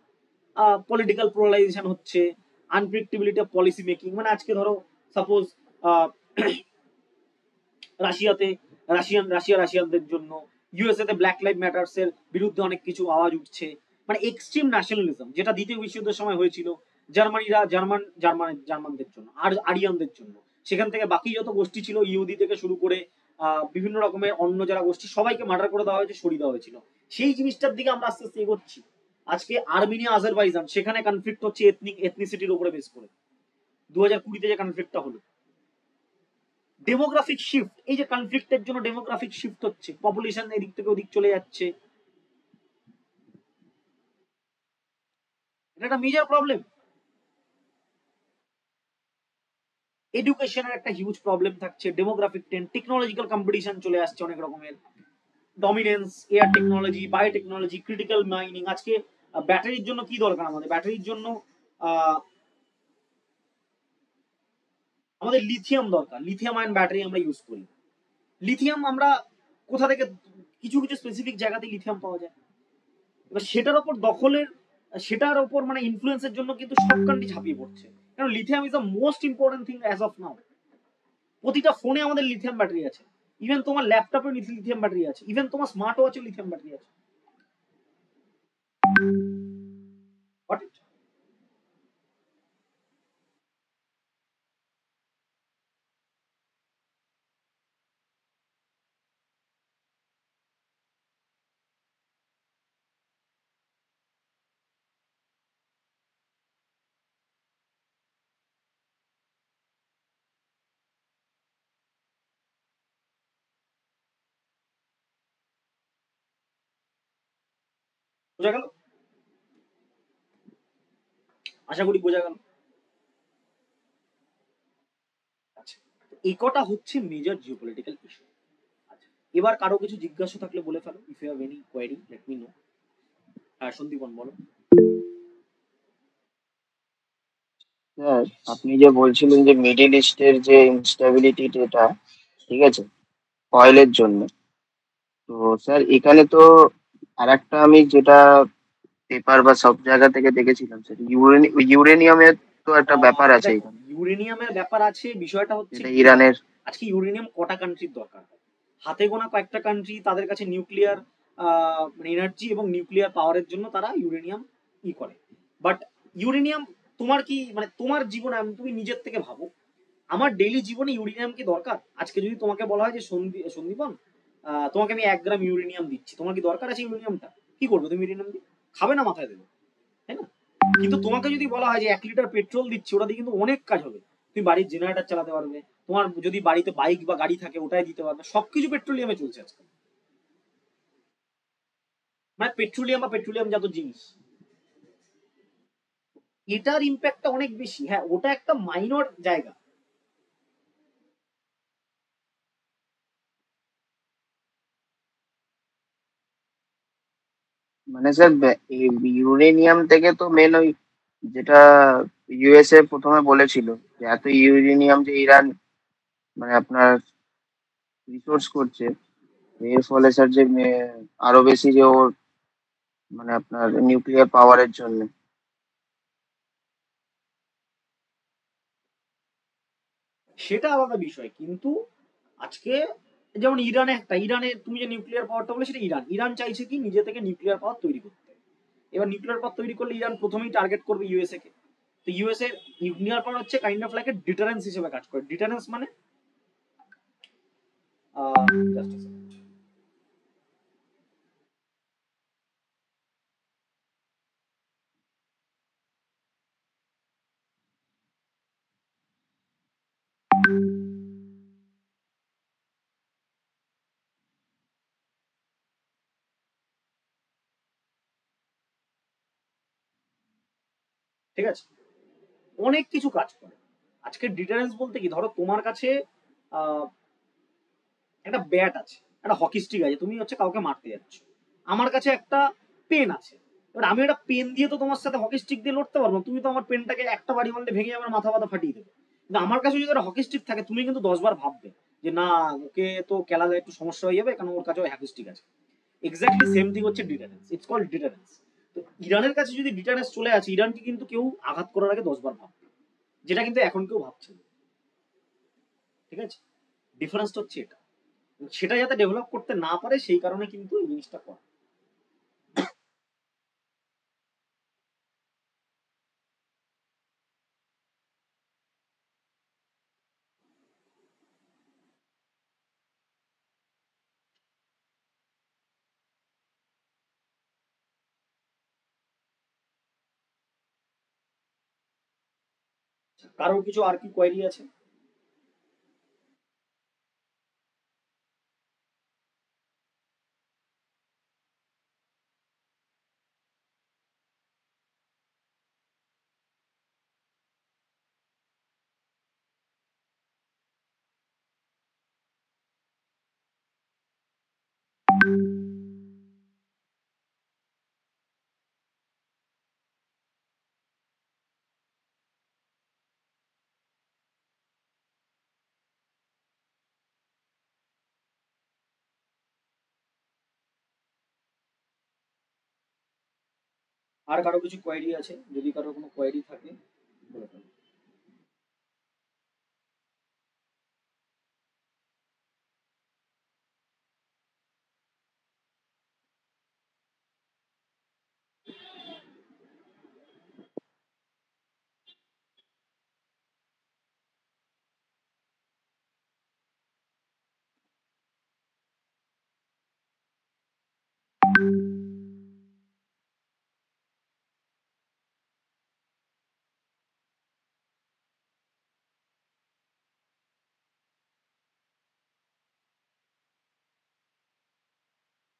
পলিটিক্যাল পোলারাইজেশন হচ্ছে, আনপ্রেডিক্টেবিলিটি of policy making. মানে আজকে ধরো সাপোজ রাশিয়াতে রাশিয়ানদের জন্য, ইউএসএ তে ব্ল্যাক লাইভ ম্যাটার্স এর বিরুদ্ধে অনেক কিছু আওয়াজ উঠছে। মানে এক্সট্রিম ন্যাশনালিজম, যেটা দ্বিতীয় বিশ্বযুদ্ধের সময় হয়েছিল, জার্মানদের জন্য, আর আরিয়ানদের জন্য। সেখান থেকে বাকি যত গোষ্ঠী ছিল, ইহুদি থেকে শুরু করে বিভিন্ন রকমের অন্য যারা গোষ্ঠী, সবাইকে মার্ডার করে দেওয়া হয়েছে, সরিয়ে দেওয়া হয়েছিল। সেই জিনিসটার দিকে আমরা আস্তে আস্তে এগোচ্ছি। আজকে আর্মেনিয়া, আজারবাইজান, সেখানে কনফ্লিক্ট হচ্ছে এথনিসিটির উপরে বেস করে। 2020-তে যে কনফ্লিক্টটা হলো, ডেমোগ্রাফিক শিফট, এই যে কনফ্লিক্টের জন্য ডেমোগ্রাফিক শিফট হচ্ছে, পপুলেশন এদিক থেকে ওদিক চলে যাচ্ছে, এটা একটা মেজর প্রবলেম। এডুকেশনের একটা হিউজ প্রবলেম থাকছে, ডেমোগ্রাফিক ট্রেন্ড, টেকনোলজিক্যাল কম্পিটিশন চলে আসছে অনেক রকমের, dominance, air technology, biotechnology, critical mining. আজকে ব্যাটারির জন্য কি দরকার আমাদের? ব্যাটারির জন্য আমাদের লিথিয়াম দরকার, লিথিয়াম আয়ন ব্যাটারি আমরা ইউজ করি। লিথিয়াম আমরা কোথা থেকে, কিছু কিছু স্পেসিফিক জায়গাতে লিথিয়াম পাওয়া যায়, এবার সেটার ওপর দখলের, সেটার ওপর মানে ইনফ্লুয়েন্সের জন্য কিন্তু সব কান্ট্রি ঝাঁপিয়ে পড়ছে, কারণ lithium is the most important thing as of now. প্রতিটা ফোনে আমাদের লিথিয়াম ব্যাটারি আছে, ইভেন তোমার ল্যাপটপে লিথিয়াম ব্যাটারি আছে, ইভেন তোমার স্মার্ট ওয়াচে লিথিয়াম ব্যাটারি আছে। Got it? বোঝা গেল? আশা করি বোঝা গেল। আচ্ছা, এই কটা হচ্ছে মেজর জিওপলিটিক্যাল ইস্যু। আচ্ছা, এবার কারো কিছু জিজ্ঞাসা থাকলে বলে ফেলো, if you have any query let me know. হ্যাঁ সন্দীপন বলো। স্যার, আপনি যে বলছিলেন যে মিডিল ইস্টের যে ইনস্টেবিলিটি যেটা, ঠিক আছে, অয়েলের জন্য, তো স্যার এখানে তো আরেকটা আমি যেটা পেপার বা সব জায়গা থেকে দেখেছিলাম স্যার, ইউরেনিয়ামের তো একটা ব্যাপার আছে দেখো, এখানে, ইউরেনিয়ামের ব্যাপার আছে, বিষয়টা হচ্ছে যেটা কি, ইরানের। আজকে ইউরেনিয়াম কটা কান্ট্রির দরকার হয়? হাতে গোনা কয়েকটা কান্ট্রি, তাদের কাছে নিউক্লিয়ার মানে এনার্জি এবং নিউক্লিয়ার পাওয়ারের জন্য তারা ইউরেনিয়াম ই করে। বাট ইউরেনিয়াম তোমার কি মানে তোমার জীবনে, তুমি নিজের থেকে ভাবো, আমার ডেইলি জীবনে ইউরেনিয়াম কি দরকার? আজকে যদি তোমাকে বলা হয় যে সন্দীপন, তোমাকে আমি 1 গ্রাম ইউরেনিয়াম দিচ্ছি, তোমার কি দরকার আছে ইউরেনিয়ামটা? কি করবে তুমি ইউরেনিয়াম দিয়ে? খাবে না, মাথায় দেবে, তাই না? কিন্তু তোমাকে যদি বলা হয় যে 1 লিটার পেট্রোল দিচ্ছি, ওটা দিয়ে কিন্তু অনেক কাজ হবে, তুমি বাড়ির জেনারেটর চালাতে পারবে, তোমার যদি বাড়িতে বাইক বা গাড়ি থাকে ওটাই দিতে পারবে, সবকিছু পেট্রোলিয়ামে চলছে আজকাল, মানে পেট্রোলিয়াম বা পেট্রোলিয়াম জাত জিনিস, এটার ইম্প্যাক্টটা অনেক বেশি। হ্যাঁ, ওটা একটা মাইনর জায়গা। মানে স্যার ইউরেনিয়াম থেকে তো মেন ওই যেটা ইউএসএ প্রথমে বলেছিল যে এত ইউরেনিয়াম যে ইরান মানে আপনার রিসোর্স করছে, এর ফলে স্যার যে আরো বেশি যে ওর মানে আপনার নিউক্লিয়ার পাওয়ারের জন্য। সেটা আলাদা বিষয়, কিন্তু আজকে যেমন ইরানে একটা, ইরানে তুমি যে নিউক্লিয়ার পাওয়ারটা বলে, সেটা ইরান, ইরান চাইছে কি নিজে থেকে নিউক্লিয়ার পাওয়ার তৈরি করতে। এবার নিউক্লিয়ার পাওয়ার তৈরি করলে ইরান প্রথমেই টার্গেট করবে ইউএসএ কে। তো ইউএসএ নিউক্লিয়ার পাওয়ার হচ্ছে kind of like a deterrence হিসেবে কাজ করে। ডিটারেন্স মানে জাস্ট ঠিক আছে, অনেক কিছু কাজ করে। আজকে ডিটারেন্স বলতে কি, ধরো তোমার কাছে আহ, একটা ব্যাট আছে, একটা হকি স্টিক আছে, তুমি হচ্ছে কাউকে মারতে যাচ্ছ, আমার কাছে একটা পেন আছে, এবার আমি একটা পেন দিয়ে তো তোমার সাথে হকি স্টিক দিয়ে লড়তে পারবো না, তুমি তো আমার পেনটাকে একটা বাড়ি মারলে ভেঙে আমার মাথা ব্যথা ফাটিয়ে দেবে। কিন্তু আমার কাছে যদি একটা হকি স্টিক থাকে, তুমি কিন্তু 10 বার ভাববে যে না, ওকে তো খেলাতে একটু সমস্যা হয়ে যাবে, কারণ ওর কাছে হকি স্টিক আছে। এক্স্যাক্টলি সেম থিং হচ্ছে ডিটারেন্স, ইটস কল্ড ডিটারেন্স। তো ইরানের কাছে যদি ডিটারেন্স চলে আসে, ইরানকে কিন্তু কেউ আঘাত করার আগে 10 বার ভাববে, যেটা কিন্তু এখন কেউ ভাবছে না। ঠিক আছে, ডিফারেন্সটা হচ্ছে এটা, সেটা যাতে ডেভেলপ করতে না পারে সেই কারণে কিন্তু এই জিনিসটা করা। কারোর কিছু আর কি কোয়েরি আছে? আর কারো কিছু কোয়েরি আছে? যদি কারো কোনো কোয়েরি থাকে বলে ফেলো।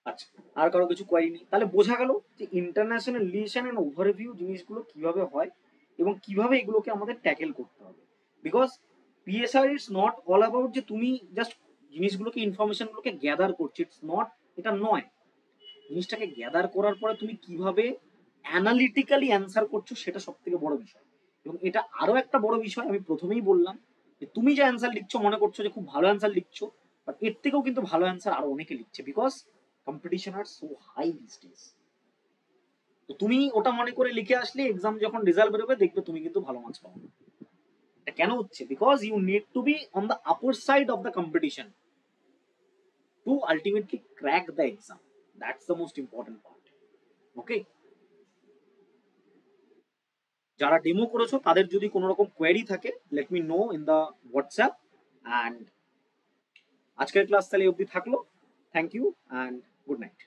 আচ্ছা, আর কারো কিছু কোয়েরি নেই? তাহলে বোঝা গেল যে ইন্টারন্যাশনাল রিলেশন এন্ড ওভারভিউ জিনিসগুলো কিভাবে হয় এবং কিভাবে এগুলোকে আমাদের ট্যাকেল করতে হবে। Because PSR is not all about যে তুমি জাস্ট জিনিসগুলোকে ইনফরমেশনগুলোকে গ্যাদার করছো, ইটস নট, এটা নয়। জিনিসটাকে গ্যাদার করার পরে তুমি কিভাবে অ্যানালিটিক্যালি অ্যান্সার করছো সেটা সব থেকে বড় বিষয়। এবং এটা আরো একটা বড় বিষয়, আমি প্রথমেই বললাম যে তুমি যে অ্যান্সার লিখছো মনে করছো যে খুব ভালো অ্যান্সার লিখছো, বাট এর থেকেও কিন্তু ভালো অ্যান্সার আরো অনেকে লিখছে, বিকজ কম্পিটিশন আর সো হাই দিস ডেজ। তো তুমি ওটা মনে করে লিখে আসলে এক্সাম যখন রেজাল্ট বেরোবে দেখবে তুমি কিন্তু ভালো মার্কস পাবে। এটা কেন হচ্ছে? Because you need to be on the upper side of the competition to ultimately crack the exam. That's the most important part. Okay, যারা ডেমো করেছো তাদের যদি কোনো রকম কোয়েরি থাকে let me know in the WhatsApp. And আজকের class তাহলে অবধি থাকলো। Thank you and good night.